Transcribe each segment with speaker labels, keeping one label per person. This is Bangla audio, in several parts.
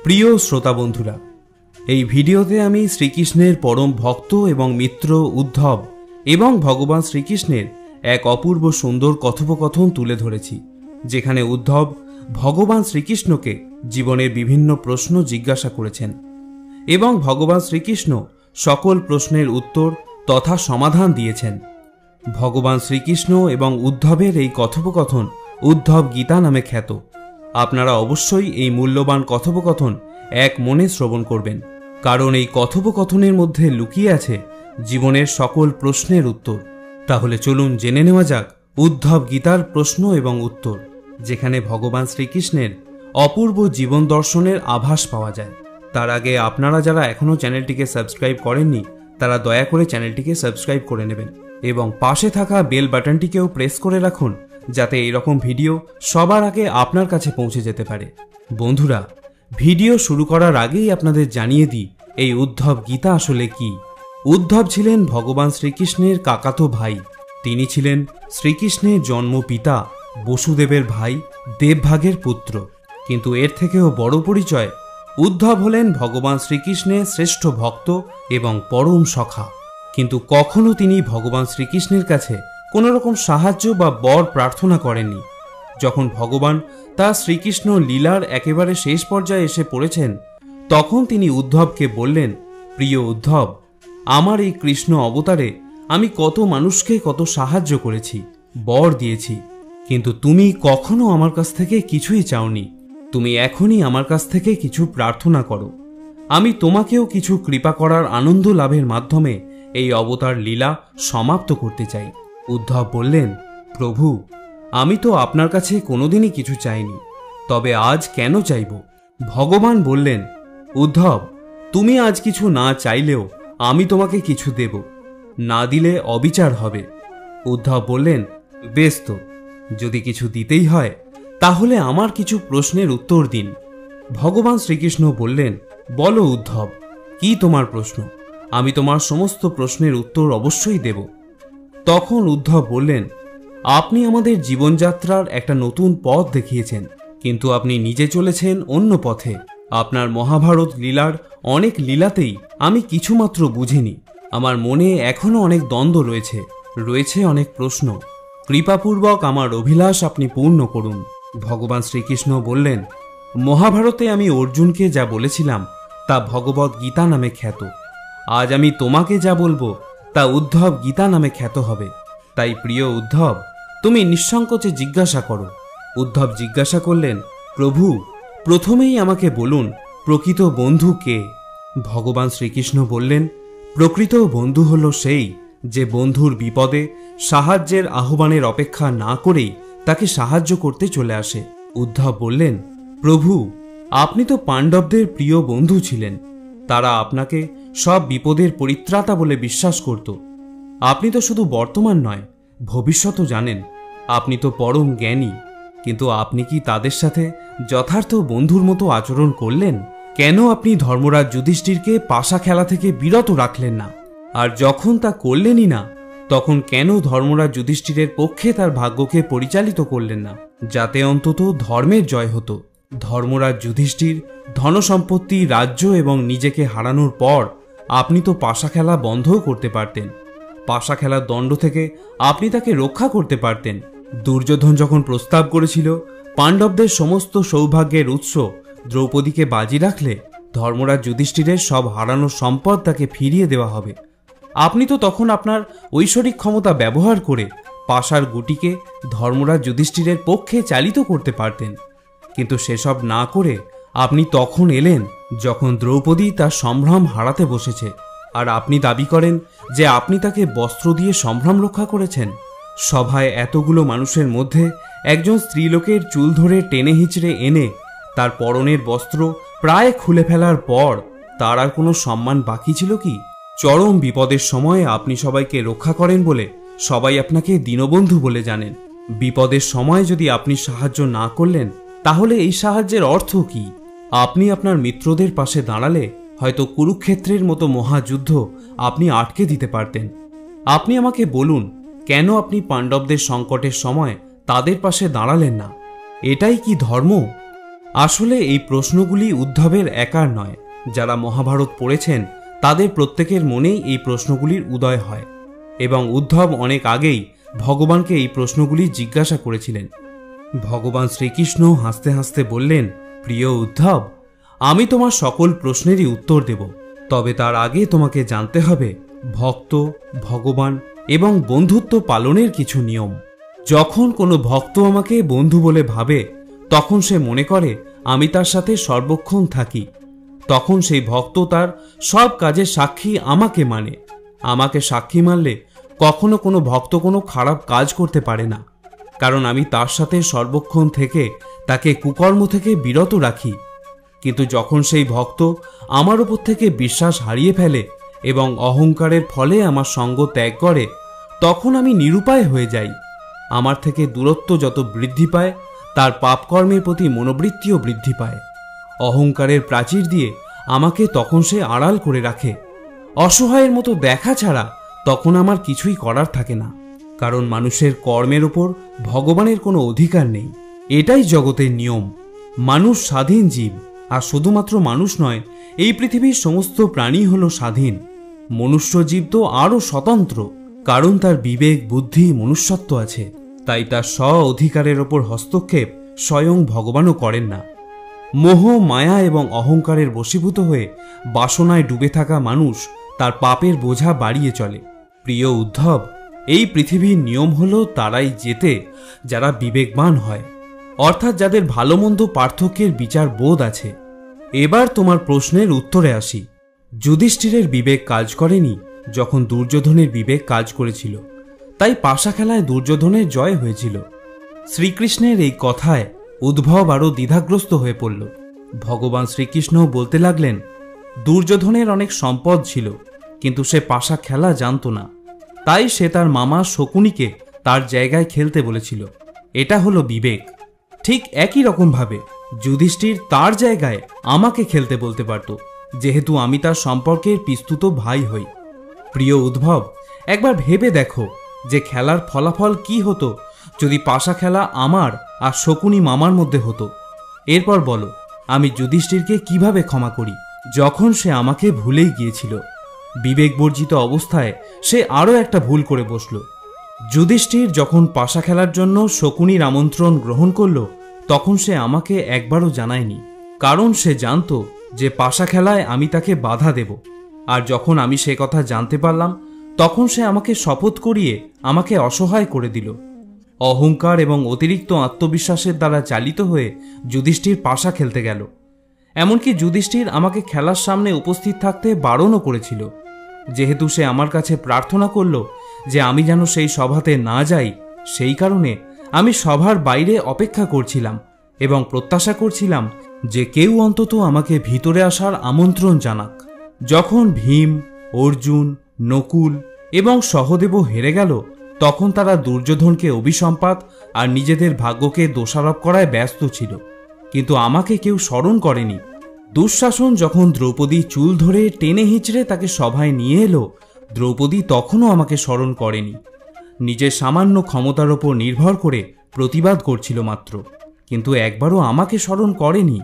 Speaker 1: প্রিয় শ্রোতা বন্ধুরা, এই ভিডিওতে আমি শ্রীকৃষ্ণের পরম ভক্ত এবং মিত্র উদ্ধব এবং ভগবান শ্রীকৃষ্ণের এক অপূর্ব সুন্দর কথোপকথন তুলে ধরেছি, যেখানে উদ্ধব ভগবান শ্রীকৃষ্ণকে জীবনের বিভিন্ন প্রশ্ন জিজ্ঞাসা করেছেন এবং ভগবান শ্রীকৃষ্ণ সকল প্রশ্নের উত্তর তথা সমাধান দিয়েছেন। ভগবান শ্রীকৃষ্ণ এবং উদ্ধবের এই কথোপকথন উদ্ধব গীতা নামে খ্যাত। আপনারা অবশ্যই এই মূল্যবান কথোপকথন এক মনে শ্রবণ করবেন, কারণ এই কথোপকথনের মধ্যে লুকিয়ে আছে জীবনের সকল প্রশ্নের উত্তর। তাহলে চলুন জেনে নেওয়া যাক উদ্ধব গীতার প্রশ্ন এবং উত্তর, যেখানে ভগবান শ্রীকৃষ্ণের অপূর্ব জীবন দর্শনের আভাস পাওয়া যায়। তার আগে আপনারা যারা এখনও চ্যানেলটিকে সাবস্ক্রাইব করেননি, তারা দয়া করে চ্যানেলটিকে সাবস্ক্রাইব করে নেবেন এবং পাশে থাকা বেল বাটনটিকেও প্রেস করে রাখুন, যাতে এইরকম ভিডিও সবার আগে আপনার কাছে পৌঁছে যেতে পারে। বন্ধুরা, ভিডিও শুরু করার আগেই আপনাদের জানিয়ে দিই এই উদ্ধব গীতা আসলে কি। উদ্ধব ছিলেন ভগবান শ্রীকৃষ্ণের কাকাতো ভাই। তিনি ছিলেন শ্রীকৃষ্ণের জন্মপিতা বসুদেবের ভাই দেবভাগের পুত্র। কিন্তু এর থেকেও বড় পরিচয়, উদ্ধব হলেন ভগবান শ্রীকৃষ্ণের শ্রেষ্ঠ ভক্ত এবং পরম সখা। কিন্তু কখনো তিনি ভগবান শ্রীকৃষ্ণের কাছে কোনো রকম সাহায্য বা বর প্রার্থনা করেননি। যখন ভগবান তার শ্রীকৃষ্ণ লীলার একেবারে শেষ পর্যায়ে এসে পড়েছেন, তখন তিনি উদ্ধবকে বললেন, প্রিয় উদ্ধব, আমার এই কৃষ্ণ অবতারে আমি কত মানুষকে কত সাহায্য করেছি, বর দিয়েছি, কিন্তু তুমি কখনো আমার কাছ থেকে কিছুই চাওনি। তুমি এখনই আমার কাছ থেকে কিছু প্রার্থনা করো। আমি তোমাকেও কিছু কৃপা করার আনন্দ লাভের মাধ্যমে এই অবতার লীলা সমাপ্ত করতে চাই। উদ্ধব বললেন, প্রভু, আমি তো আপনার কাছে কোনোদিনই কিছু চাইনি, তবে আজ কেন চাইব? ভগবান বললেন, উদ্ধব, তুমি আজ কিছু না চাইলেও আমি তোমাকে কিছু দেব, না দিলে অবিচার হবে। উদ্ধব বললেন, বেশ তো, যদি কিছু দিতেই হয় তাহলে আমার কিছু প্রশ্নের উত্তর দিন। ভগবান শ্রীকৃষ্ণ বললেন, বলো উদ্ধব, কি তোমার প্রশ্ন? আমি তোমার সমস্ত প্রশ্নের উত্তর অবশ্যই দেব। তখন উদ্ধব বললেন, আপনি আমাদের জীবনযাত্রার একটা নতুন পথ দেখিয়েছেন, কিন্তু আপনি নিজে চলেছেন অন্য পথে। আপনার মহাভারত লীলার অনেক লীলাতেই আমি কিছুমাত্র বুঝিনি। আমার মনে এখনো অনেক দ্বন্দ্ব রয়েছে অনেক প্রশ্ন। কৃপাপূর্বক আমার অভিলাষ আপনি পূর্ণ করুন। ভগবান শ্রীকৃষ্ণ বললেন, মহাভারতে আমি অর্জুনকে যা বলেছিলাম তা ভগবত গীতা নামে খ্যাত। আজ আমি তোমাকে যা বলবো তা উদ্ধব গীতা নামে খ্যাত হবে। তাই প্রিয় উদ্ধব, তুমি নিঃসংকোচে জিজ্ঞাসা করো। উদ্ধব জিজ্ঞাসা করলেন, প্রভু, প্রথমেই আমাকে বলুন, প্রকৃত বন্ধু কে? ভগবান শ্রীকৃষ্ণ বললেন, প্রকৃত বন্ধু হল সেই যে বন্ধুর বিপদে সাহায্যের আহ্বানের অপেক্ষা না করেই তাকে সাহায্য করতে চলে আসে। উদ্ধব বললেন, প্রভু, আপনি তো পাণ্ডবদের প্রিয় বন্ধু ছিলেন। তারা আপনাকে সব বিপদের পরিত্রাতা বলে বিশ্বাস করত। আপনি তো শুধু বর্তমান নয়, ভবিষ্যতও জানেন। আপনি তো পরম জ্ঞানী, কিন্তু আপনি কি তাদের সাথে যথার্থ বন্ধুর মতো আচরণ করলেন? কেন আপনি ধর্মরাজ যুধিষ্ঠিরকে পাশা খেলা থেকে বিরত রাখলেন না? আর যখন তা করলেনই না, তখন কেন ধর্মরাজ যুধিষ্ঠিরের পক্ষে তার ভাগ্যকে পরিচালিত করলেন না, যাতে অন্তত ধর্মের জয় হতো? ধর্মরাজ যুধিষ্ঠির ধনসম্পত্তি, রাজ্য এবং নিজেকে হারানোর পর আপনি তো পাশা খেলা বন্ধও করতে পারতেন। পাশা খেলার দণ্ড থেকে আপনি তাকে রক্ষা করতে পারতেন। দুর্যোধন যখন প্রস্তাব করেছিল পাণ্ডবদের সমস্ত সৌভাগ্যের উৎস দ্রৌপদীকে বাজি রাখলে ধর্মরাজ যুধিষ্ঠিরের সব হারানো সম্পদ তাকে ফিরিয়ে দেওয়া হবে, আপনি তো তখন আপনার ঐশ্বরিক ক্ষমতা ব্যবহার করে পাশার গুটিকে ধর্মরাজ যুধিষ্ঠিরের পক্ষে চালিত করতে পারতেন। কিন্তু সেসব না করে আপনি তখন এলেন যখন দ্রৌপদী তার সম্ভ্রম হারাতে বসেছে, আর আপনি দাবি করেন যে আপনি তাকে বস্ত্র দিয়ে সম্ভ্রম রক্ষা করেছেন। সভায় এতগুলো মানুষের মধ্যে একজন স্ত্রীলোকের চুল ধরে টেনে হিঁচড়ে এনে তার পরনের বস্ত্র প্রায় খুলে ফেলার পর তার আর কোনো সম্মান বাকি ছিল কি? চরম বিপদের সময়ে আপনি সবাইকে রক্ষা করেন বলে সবাই আপনাকে দীনবন্ধু বলে জানেন। বিপদের সময় যদি আপনি সাহায্য না করলেন, তাহলে এই সাহায্যের অর্থ কি? আপনি আপনার মিত্রদের পাশে দাঁড়ালে হয়তো কুরুক্ষেত্রের মতো মহাযুদ্ধ আপনি আটকে দিতে পারতেন। আপনি আমাকে বলুন, কেন আপনি পাণ্ডবদের সংকটের সময় তাদের পাশে দাঁড়ালেন না? এটাই কি ধর্ম? আসলে এই প্রশ্নগুলি উদ্ধবের একার নয়। যারা মহাভারত পড়েছেন তাদের প্রত্যেকের মনেই এই প্রশ্নগুলির উদয় হয়, এবং উদ্ধব অনেক আগেই ভগবানকে এই প্রশ্নগুলি জিজ্ঞাসা করেছিলেন। ভগবান শ্রীকৃষ্ণ হাসতে হাসতে বললেন, প্রিয় উদ্ধব, আমি তোমার সকল প্রশ্নেরই উত্তর দেব, তবে তার আগে তোমাকে জানতে হবে ভক্ত, ভগবান এবং বন্ধুত্ব পালনের কিছু নিয়ম। যখন কোনো ভক্ত আমাকে বন্ধু বলে ভাবে, তখন সে মনে করে আমি তার সাথে সর্বক্ষণ থাকি। তখন সেই ভক্ত তার সব কাজের সাক্ষী আমাকে মানে। আমাকে সাক্ষী মানলে কখনো কোনো ভক্ত কোনো খারাপ কাজ করতে পারে না, কারণ আমি তার সাথে সর্বক্ষণ থেকে তাকে কুকর্ম থেকে বিরত রাখি। কিন্তু যখন সেই ভক্ত আমার উপর থেকে বিশ্বাস হারিয়ে ফেলে এবং অহংকারের ফলে আমার সঙ্গ ত্যাগ করে, তখন আমি নিরুপায় হয়ে যাই। আমার থেকে দূরত্ব যত বৃদ্ধি পায়, তার পাপকর্মের প্রতি মনোবৃত্তিও বৃদ্ধি পায়। অহংকারের প্রাচীর দিয়ে আমাকে তখন সে আড়াল করে রাখে। অসহায়ের মতো দেখা ছাড়া তখন আমার কিছুই করার থাকে না, কারণ মানুষের কর্মের ওপর ভগবানের কোনো অধিকার নেই। এটাই জগতের নিয়ম। মানুষ স্বাধীন জীব, আর শুধুমাত্র মানুষ নয়, এই পৃথিবীর সমস্ত প্রাণী হলো স্বাধীন। মনুষ্য জীব তো আরও স্বতন্ত্র, কারণ তার বিবেক, বুদ্ধি, মনুষ্যত্ব আছে। তাই তার স্ব অধিকারের ওপর হস্তক্ষেপ স্বয়ং ভগবানও করেন না। মোহ, মায়া এবং অহংকারের বশীভূত হয়ে বাসনায় ডুবে থাকা মানুষ তার পাপের বোঝা বাড়িয়ে চলে। প্রিয় উদ্ধব, এই পৃথিবীর নিয়ম হলো তারাই জেতে যারা বিবেকবান হয়, অর্থাৎ যাদের ভালো মন্দ পার্থক্যের বিচার বোধ আছে। এবার তোমার প্রশ্নের উত্তরে আসি। যুধিষ্ঠিরের বিবেক কাজ করেনি যখন দুর্যোধনের বিবেক কাজ করেছিল, তাই পাশা খেলায় দুর্যোধনের জয় হয়েছিল। শ্রীকৃষ্ণের এই কথায় উদ্ভব আরও দ্বিধাগ্রস্ত হয়ে পড়ল। ভগবান শ্রীকৃষ্ণ বলতে লাগলেন, দুর্যোধনের অনেক সম্পদ ছিল, কিন্তু সে পাশা খেলা জানত না, তাই সে তার মামা শকুনিকে তার জায়গায় খেলতে বলেছিল। এটা হলো বিবেক। ঠিক একই রকমভাবে যুধিষ্ঠির তার জায়গায় আমাকে খেলতে বলতে পারত, যেহেতু আমি তার সম্পর্কের পিস্তুত ভাই হই। প্রিয় উদ্ভব, একবার ভেবে দেখো যে খেলার ফলাফল কি হতো যদি পাশা খেলা আমার আর শকুনি মামার মধ্যে হতো। এরপর বলো, আমি যুধিষ্ঠিরকে কিভাবে ক্ষমা করি, যখন সে আমাকে ভুলেই গিয়েছিল। বিবেক বর্জিত অবস্থায় সে আরও একটা ভুল করে বসল। যুধিষ্ঠির যখন পাশা খেলার জন্য শকুনির আমন্ত্রণ গ্রহণ করল, তখন সে আমাকে একবারও জানায়নি, কারণ সে জানত যে পাশা খেলায় আমি তাকে বাধা দেব। আর যখন আমি সে কথা জানতে পারলাম, তখন সে আমাকে শপথ করিয়ে আমাকে অসহায় করে দিল। অহংকার এবং অতিরিক্ত আত্মবিশ্বাসের দ্বারা চালিত হয়ে যুধিষ্ঠির পাশা খেলতে গেল। এমনকি যুধিষ্ঠির আমাকে খেলার সামনে উপস্থিত থাকতে বারণও করেছিল। যেহেতু সে আমার কাছে প্রার্থনা করল যে আমি যেন সেই সভাতে না যাই, সেই কারণে আমি সভার বাইরে অপেক্ষা করছিলাম এবং প্রত্যাশা করছিলাম যে কেউ অন্তত আমাকে ভিতরে আসার আমন্ত্রণ জানাক। যখন ভীম, অর্জুন, নকুল এবং সহদেবও হেরে গেল, তখন তারা দুর্যোধনকে অভিসম্পাত আর নিজেদের ভাগ্যকে দোষারোপ করায় ব্যস্ত ছিল, কিন্তু আমাকে কেউ স্মরণ করেনি। দুঃশাসন যখন দ্রৌপদী চুল ধরে টেনে হিঁচড়ে তাকে সভায় নিয়ে এলো, দ্রৌপদী তখনও আমাকে স্মরণ করেনি। নিজের সামান্য ক্ষমতার ওপর নির্ভর করে প্রতিবাদ করছিল মাত্র, কিন্তু একবারও আমাকে স্মরণ করেনি।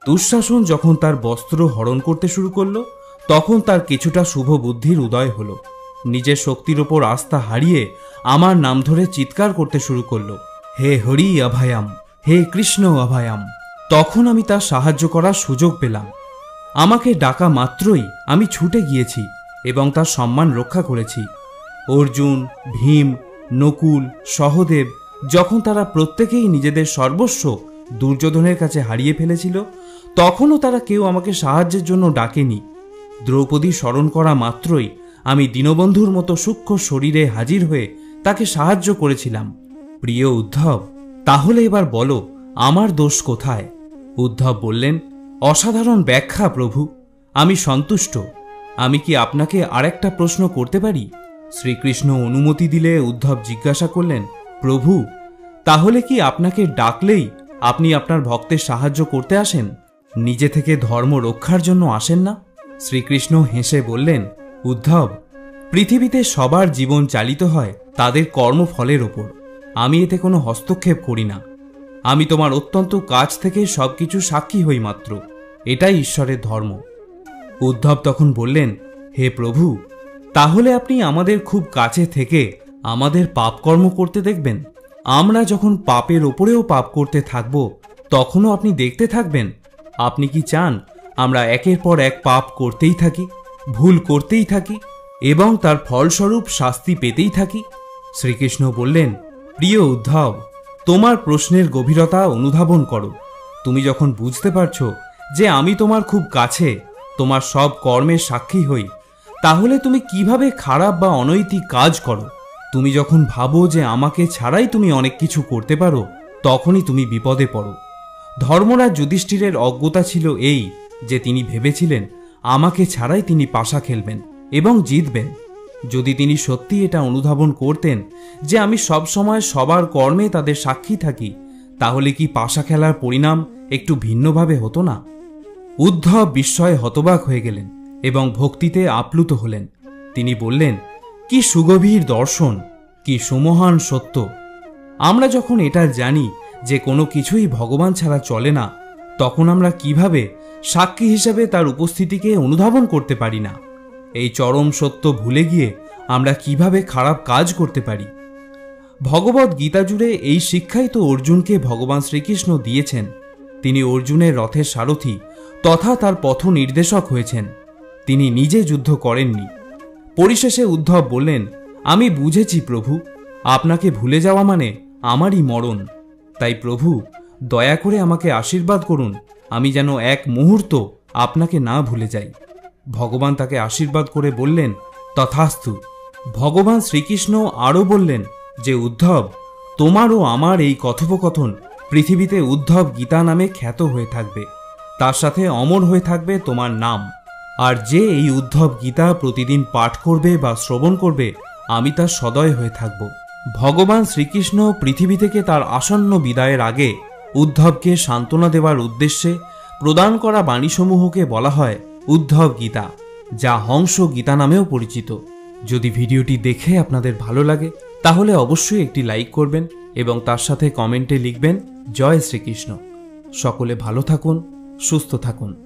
Speaker 1: দুঃশাসন যখন তার বস্ত্র হরণ করতে শুরু করলো, তখন তার কিছুটা শুভ বুদ্ধির উদয় হলো। নিজের শক্তির ওপর আস্থা হারিয়ে আমার নাম ধরে চিৎকার করতে শুরু করলো, হে হরি অভয়াম, হে কৃষ্ণ অভয়াম। তখন আমি তার সাহায্য করার সুযোগ পেলাম। আমাকে ডাকা মাত্রই আমি ছুটে গিয়েছি এবং তার সম্মান রক্ষা করেছি। অর্জুন, ভীম, নকুল, সহদেব যখন তারা প্রত্যেকেই নিজেদের সর্বস্ব দুর্যোধনের কাছে হারিয়ে ফেলেছিল, তখনও তারা কেউ আমাকে সাহায্যের জন্য ডাকেনি। দ্রৌপদী স্মরণ করা মাত্রই আমি দীনবন্ধুর মতো সূক্ষ্ম শরীরে হাজির হয়ে তাকে সাহায্য করেছিলাম। প্রিয় উদ্ধব, তাহলে এবার বলো আমার দোষ কোথায়? উদ্ধব বললেন, অসাধারণ ব্যাখ্যা প্রভু, আমি সন্তুষ্ট। আমি কি আপনাকে আরেকটা প্রশ্ন করতে পারি? শ্রীকৃষ্ণ অনুমতি দিলে উদ্ধব জিজ্ঞাসা করলেন, প্রভু, তাহলে কি আপনাকে ডাকলেই আপনি আপনার ভক্তের সাহায্য করতে আসেন, নিজে থেকে ধর্ম রক্ষার জন্য আসেন না? শ্রীকৃষ্ণ হেসে বললেন, উদ্ধব, পৃথিবীতে সবার জীবন চালিত হয় তাদের কর্মফলের ওপর। আমি এতে কোনো হস্তক্ষেপ করি না। আমি তোমার অত্যন্ত কাছ থেকে সবকিছু সাক্ষী হই মাত্র। এটাই ঈশ্বরের ধর্ম। উদ্ধব তখন বললেন, হে প্রভু, তাহলে আপনি আমাদের খুব কাছে থেকে আমাদের পাপকর্ম করতে দেখবেন? আমরা যখন পাপের ওপরেও পাপ করতে থাকব তখনও আপনি দেখতে থাকবেন? আপনি কি চান আমরা একের পর এক পাপ করতেই থাকি, ভুল করতেই থাকি এবং তার ফলস্বরূপ শাস্তি পেতেই থাকি? শ্রীকৃষ্ণ বললেন, প্রিয় উদ্ধব, তোমার প্রশ্নের গভীরতা অনুধাবন করো। তুমি যখন বুঝতে পারছো যে আমি তোমার খুব কাছে, তোমার সব কর্মের সাক্ষী হই, তাহলে তুমি কিভাবে খারাপ বা অনৈতিক কাজ করো? তুমি যখন ভাবো যে আমাকে ছাড়াই তুমি অনেক কিছু করতে পারো, তখনই তুমি বিপদে পড়ো। ধর্মরাজ যুধিষ্ঠিরের অজ্ঞতা ছিল এই যে তিনি ভেবেছিলেন আমাকে ছাড়াই তিনি পাশা খেলবেন এবং জিতবেন। যদি তিনি সত্যি এটা অনুধাবন করতেন যে আমি সব সময় সবার কর্মে তাদের সাক্ষী থাকি, তাহলে কি পাশা খেলার পরিণাম একটু ভিন্নভাবে হতো না? উদ্ধব বিস্ময়ে হতবাক হয়ে গেলেন এবং ভক্তিতে আপ্লুত হলেন। তিনি বললেন, কি সুগভীর দর্শন, কি সুমহান সত্য! আমরা যখন এটা জানি যে কোনো কিছুই ভগবান ছাড়া চলে না, তখন আমরা কিভাবে সাক্ষী হিসেবে তার উপস্থিতিকে অনুধাবন করতে পারি না? এই চরম সত্য ভুলে গিয়ে আমরা কিভাবে খারাপ কাজ করতে পারি? ভগবদ গীতা জুড়ে এই শিক্ষাই তো অর্জুনকে ভগবান শ্রীকৃষ্ণ দিয়েছেন। তিনি অর্জুনের রথের সারথি তথা তার পথ নির্দেশক হয়েছেন। তিনি নিজে যুদ্ধ করেননি। পরিশেষে উদ্ধব বললেন, আমি বুঝেছি প্রভু, আপনাকে ভুলে যাওয়া মানে আমারই মরণ। তাই প্রভু, দয়া করে আমাকে আশীর্বাদ করুন, আমি যেন এক মুহূর্ত আপনাকে না ভুলে যাই। ভগবান তাকে আশীর্বাদ করে বললেন, তথাস্তু। ভগবান শ্রীকৃষ্ণ আরও বললেন যে, উদ্ধব, তোমার ও আমার এই কথোপকথন পৃথিবীতে উদ্ধব গীতা নামে খ্যাত হয়ে থাকবে। তার সাথে অমর হয়ে থাকবে তোমার নাম। আর যে এই উদ্ধব গীতা প্রতিদিন পাঠ করবে বা শ্রবণ করবে, আমি তার সদয় হয়ে থাকব। ভগবান শ্রীকৃষ্ণ পৃথিবী থেকে তার আসন্ন বিদায়ের আগে উদ্ধবকে সান্ত্বনা দেওয়ার উদ্দেশ্যে প্রদান করা বাণীসমূহকে বলা হয় উদ্ধব গীতা, যা হংস গীতা নামেও পরিচিত। যদি ভিডিওটি দেখে আপনাদের ভালো লাগে তাহলে অবশ্যই একটি লাইক করবেন এবং তার সাথে কমেন্টে লিখবেন জয় শ্রীকৃষ্ণ। সকলে ভালো থাকুন, সুস্থ থাকুন।